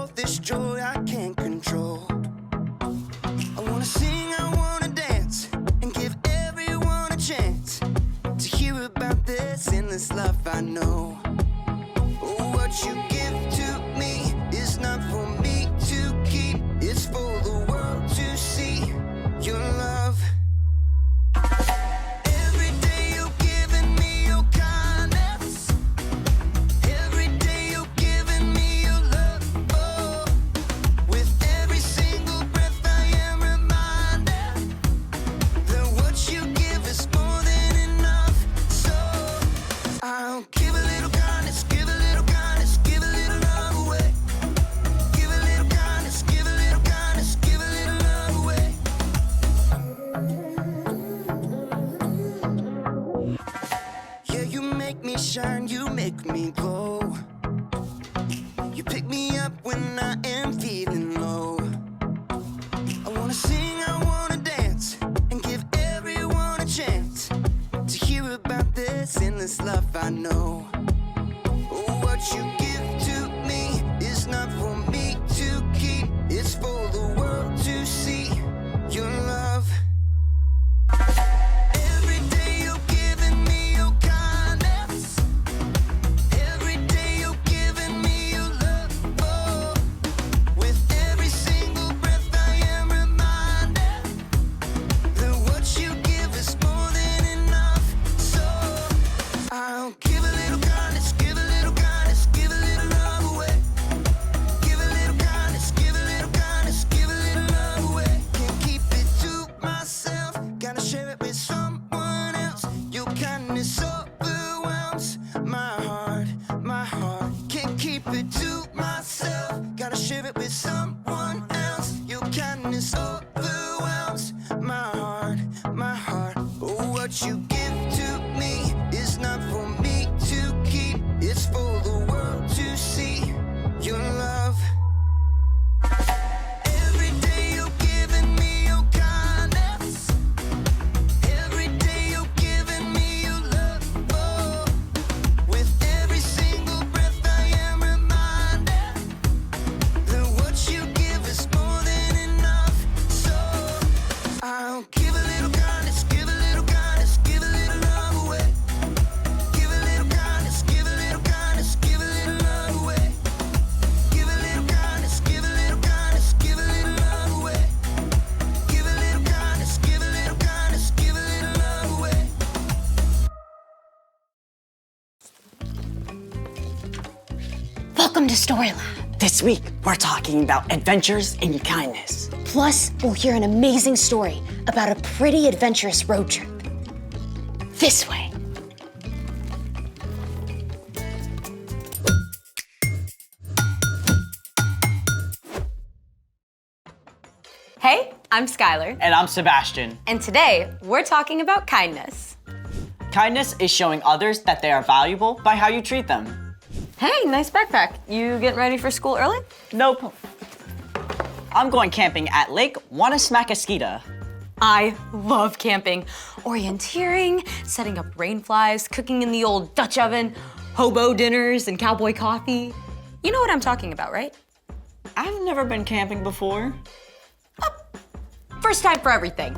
all this joy I can't control. I wanna sing, I wanna dance, and give everyone a chance to hear about this endless love I know. What you give to me is not for me to keep, it's for the world to see your love. Every day you're giving me your kindness, every day you're giving me your love. Oh, with every single breath I am reminded that what you give is more than enough. So I'll give a little kindness, give a little kindness, give a little love away. Give a little kindness, give a little kindness, give a little love away. Yeah, you make me shine, you make me glow. You pick me up when I am feeling low. I wanna sing, I wanna dance, and give everyone a chance to hear about this endless love I know. What you give to me is not for me to keep, it's for the world to see your love. Every day you're giving me your kindness, every day you're giving me your love. Oh, with every single breath I am reminded that what you give is more than enough. So I'll give a little kindness, give a little kindness, give a little love away. Give a little kindness, give a little kindness, give a little love away. Can't keep it to myself, gotta share it with someone else. Your kindness overwhelms my heart, my heart. Can't keep it to myself, gotta share it with someone else. Your kindness overwhelms my heart, my heart. Oh, what you give to me is not for me to keep, it's for the world to see your love. Every day you're giving me your kindness, every day you're giving me your love. Oh, with every single breath I am reminded that what you give is more than enough. So I'll give a little kindness, give a little kindness, give a little love away. Give a little kindness, give a little kindness, give a little love away. Give a little kindness, give a little kindness, give a little love away. Give a little kindness, give a little kindness, give a little love away. Welcome to Story Lab. This week, we're talking about adventures and kindness. Plus, we'll hear an amazing story about a pretty adventurous road trip. This way. Hey, I'm Skylar, And I'm Sebastian. and today we're talking about kindness. Kindness is showing others that they are valuable by how you treat them. Hey, nice backpack. You getting ready for school early? Nope. I'm going camping at Lake Wanasmacaskita. I love camping. Orienteering, setting up rain flies, cooking in the old Dutch oven, hobo dinners, and cowboy coffee. You know what I'm talking about, right? I've never been camping before. First time for everything.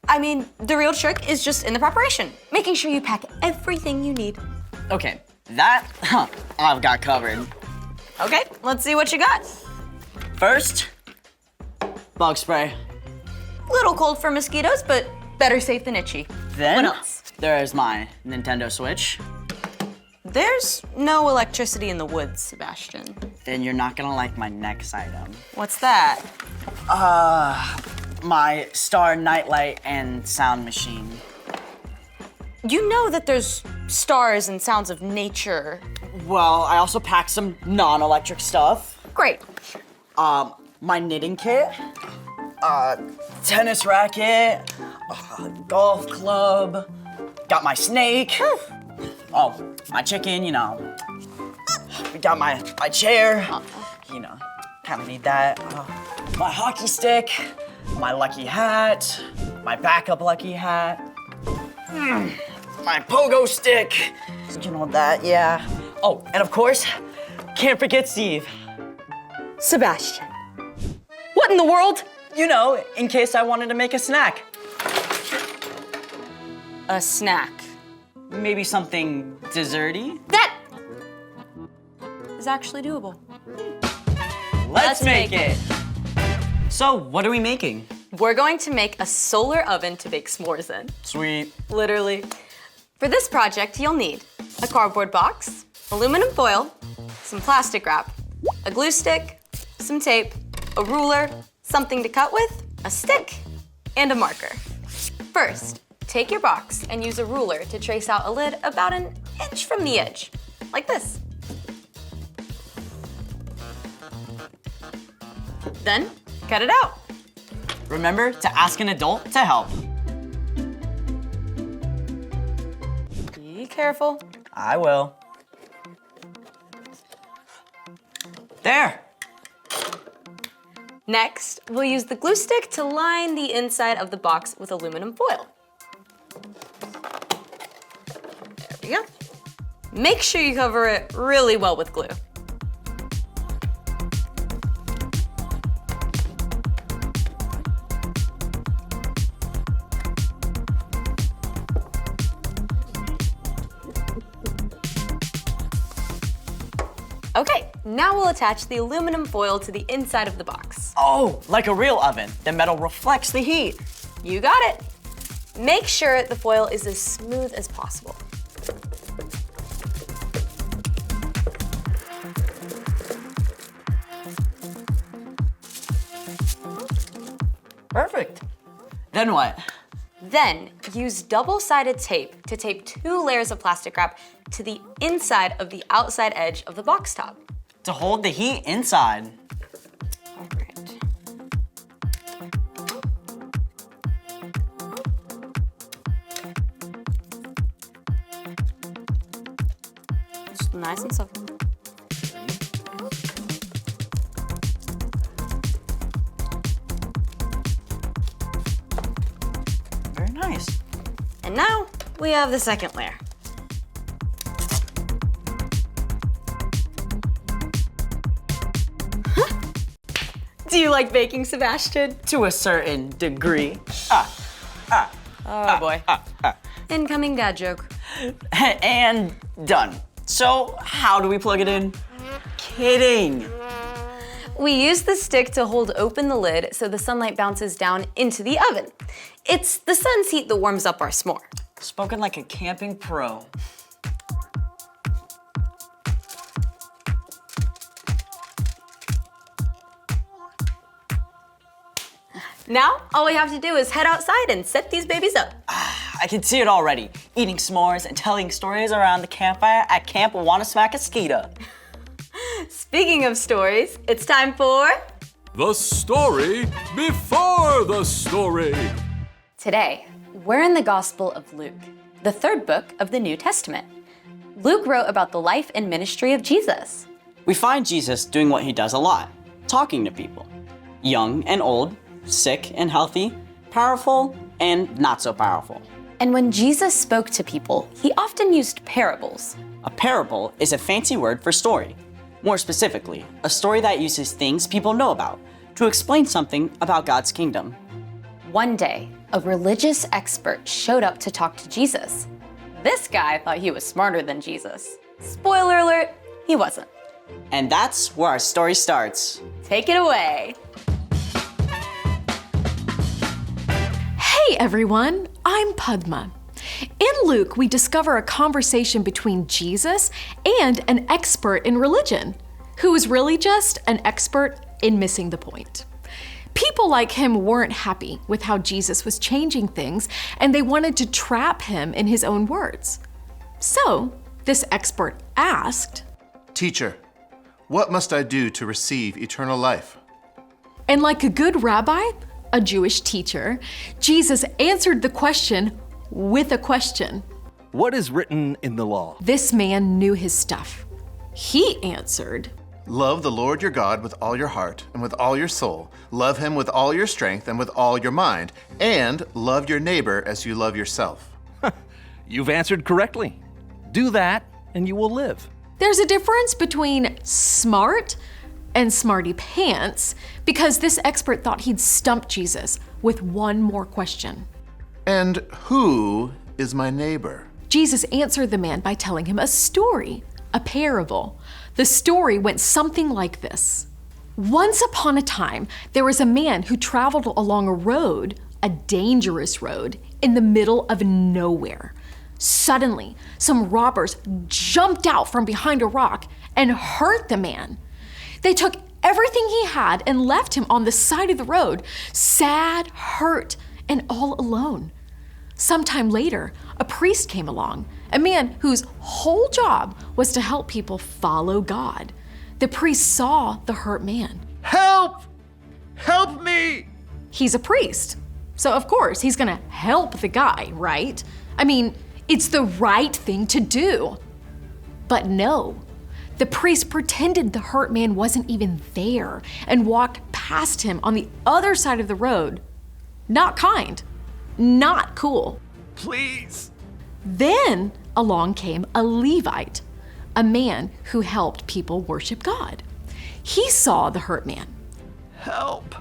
I mean, the real trick is just in the preparation, making sure you pack everything you need. Okay, that I've got covered. Okay, let's see what you got. First, bug spray. Little cold for mosquitoes, but better safe than itchy. Then What else? there's my Nintendo Switch. There's no electricity in the woods, Sebastian. Then you're not gonna like my next item. What's that? My Star Nightlight and sound machine. You know that there's stars and sounds of nature. Well, I also packed some non-electric stuff. Great. My knitting kit, tennis racket, golf club, got my snake. Oh, my chicken, you know. We got my chair, you know, kind of need that. My hockey stick, my lucky hat, my backup lucky hat, my pogo stick, you know that, yeah. Oh, and of course, can't forget Steve. Sebastian, what in the world? You know, in case I wanted to make a snack. A snack. Maybe something desserty? That is actually doable. Let's make it! So, what are we making? We're going to make a solar oven to bake s'mores in. Sweet. Literally. For this project, you'll need a cardboard box, aluminum foil, some plastic wrap, a glue stick, some tape, a ruler, something to cut with, a stick, and a marker. First, take your box and use a ruler to trace out a lid about an inch from the edge, like this. Then, cut it out. Remember to ask an adult to help. Be careful. I will. There. Next, we'll use the glue stick to line the inside of the box with aluminum foil. There we go. Make sure you cover it really well with glue. Okay, now we'll attach the aluminum foil to the inside of the box. Oh, like a real oven. The metal reflects the heat. You got it. Make sure the foil is as smooth as possible. Perfect. Then what? Then use double-sided tape to tape 2 layers of plastic wrap to the inside of the outside edge of the box top. To hold the heat inside. All right. It's nice and soft. Very nice. And now we have the second layer. Do you like baking, Sebastian? To a certain degree. Oh boy. Incoming dad joke. And done. So, how do we plug it in? Kidding. We use the stick to hold open the lid so the sunlight bounces down into the oven. It's the sun's heat that warms up our s'more. Spoken like a camping pro. Now, all we have to do is head outside and set these babies up. I can see it already. Eating s'mores and telling stories around the campfire at Camp Wanasmackaskeeta. Speaking of stories, it's time for... The story before the story. Today, we're in the Gospel of Luke, the 3rd book of the New Testament. Luke wrote about the life and ministry of Jesus. We find Jesus doing what he does a lot, talking to people. Young and old, sick and healthy, powerful and not so powerful. And when Jesus spoke to people, he often used parables. A parable is a fancy word for story. More specifically, a story that uses things people know about to explain something about God's kingdom. One day, a religious expert showed up to talk to Jesus. This guy thought he was smarter than Jesus. Spoiler alert, he wasn't. And that's where our story starts. Take it away. Hey everyone, I'm Padma. In Luke, we discover a conversation between Jesus and an expert in religion, who was really just an expert in missing the point. People like him weren't happy with how Jesus was changing things, and they wanted to trap him in his own words. So, this expert asked, Teacher, what must I do to receive eternal life? and like a good rabbi, a Jewish teacher, Jesus answered the question with a question. What is written in the law? This man knew his stuff. He answered, Love the Lord your God with all your heart and with all your soul. Love him with all your strength and with all your mind. And love your neighbor as you love yourself. You've answered correctly. Do that and you will live. There's a difference between smart and smarty pants because this expert thought he'd stump Jesus with one more question. And who is my neighbor? Jesus answered the man by telling him a story, a parable. The story went something like this. Once upon a time, there was a man who traveled along a road, a dangerous road, in the middle of nowhere. Suddenly, some robbers jumped out from behind a rock and hurt the man. They took everything he had and left him on the side of the road, sad, hurt, and all alone. Sometime later, a priest came along, a man whose whole job was to help people follow God. The priest saw the hurt man. Help! Help me! He's a priest, so of course he's gonna help the guy, right? I mean, it's the right thing to do. But no, the priest pretended the hurt man wasn't even there and walked past him on the other side of the road. Not kind, not cool. Please! Then along came a Levite, a man who helped people worship God. He saw the hurt man. Help!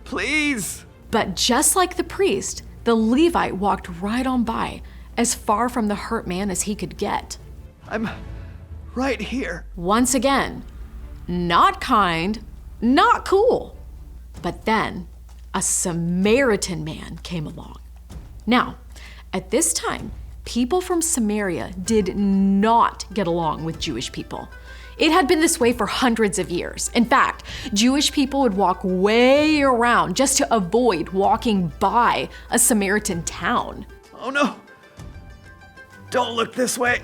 Please! But just like the priest, the Levite walked right on by, as far from the hurt man as he could get. I'm right here. Once again, not kind, not cool. But then a Samaritan man came along. Now, at this time, people from Samaria did not get along with Jewish people. It had been this way for hundreds of years. In fact, Jewish people would walk way around just to avoid walking by a Samaritan town. Oh no! Don't look this way.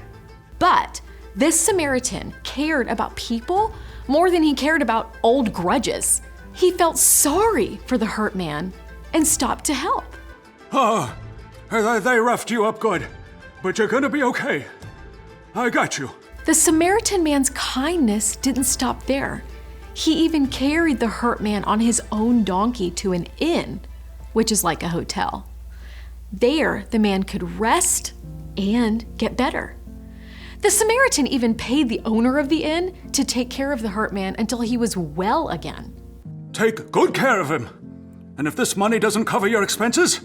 But this Samaritan cared about people more than he cared about old grudges. He felt sorry for the hurt man and stopped to help. Oh, they roughed you up good, but you're gonna be okay. I got you. The Samaritan man's kindness didn't stop there. He even carried the hurt man on his own donkey to an inn, which is like a hotel. There, the man could rest and get better. The Samaritan even paid the owner of the inn to take care of the hurt man until he was well again. Take good care of him. And if this money doesn't cover your expenses,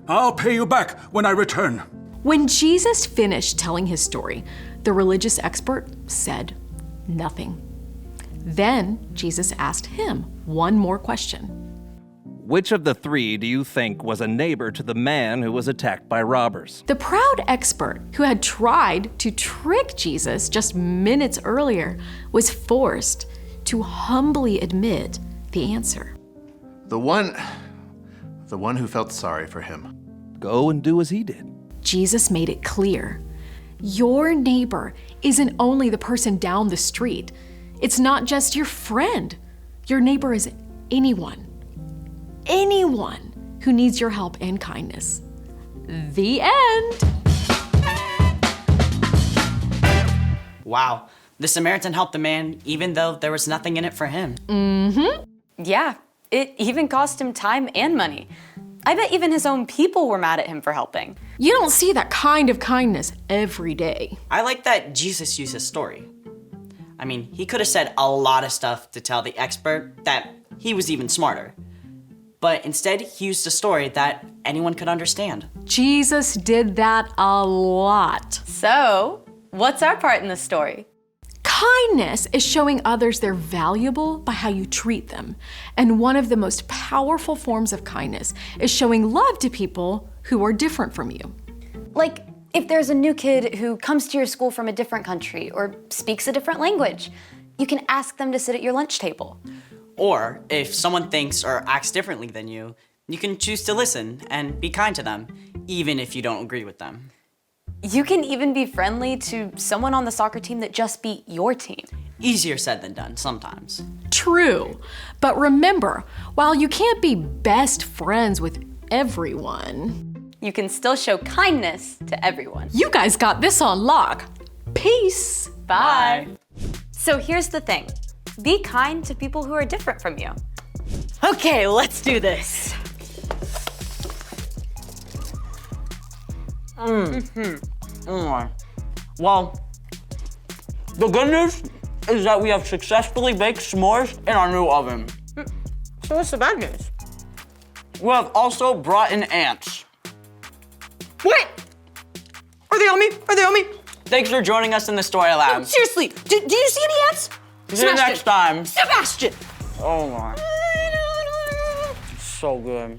I'll pay you back when I return. When Jesus finished telling his story, the religious expert said nothing. Then Jesus asked him one more question. Which of the three do you think was a neighbor to the man who was attacked by robbers? The proud expert who had tried to trick Jesus just minutes earlier was forced to humbly admit the answer. The one who felt sorry for him. Go and do as he did. Jesus made it clear. Your neighbor isn't only the person down the street. It's not just your friend. Your neighbor is anyone who needs your help and kindness. The end. Wow, the Samaritan helped the man even though there was nothing in it for him. Yeah, it even cost him time and money. I bet even his own people were mad at him for helping. You don't see that kind of kindness every day. I like that Jesus used his story. I mean, he could have said a lot of stuff to tell the expert that he was even smarter. But instead, he used a story that anyone could understand. Jesus did that a lot. So, what's our part in the story? Kindness is showing others they're valuable by how you treat them. And one of the most powerful forms of kindness is showing love to people who are different from you. Like, if there's a new kid who comes to your school from a different country or speaks a different language, you can ask them to sit at your lunch table. Or if someone thinks or acts differently than you, you can choose to listen and be kind to them, even if you don't agree with them. You can even be friendly to someone on the soccer team that just beat your team. Easier said than done sometimes. True, but remember, while you can't be best friends with everyone, You can still show kindness to everyone. you guys got this on lock. Peace. Bye. So here's the thing. Be kind to people who are different from you. Okay, let's do this. Well, the good news is that we have successfully baked s'mores in our new oven. So what's the bad news? We have also brought in ants. What? Are they on me? Are they on me? Thanks for joining us in the story lab. Seriously, do you see any ants? See you next time. Sebastian! Oh my. So good.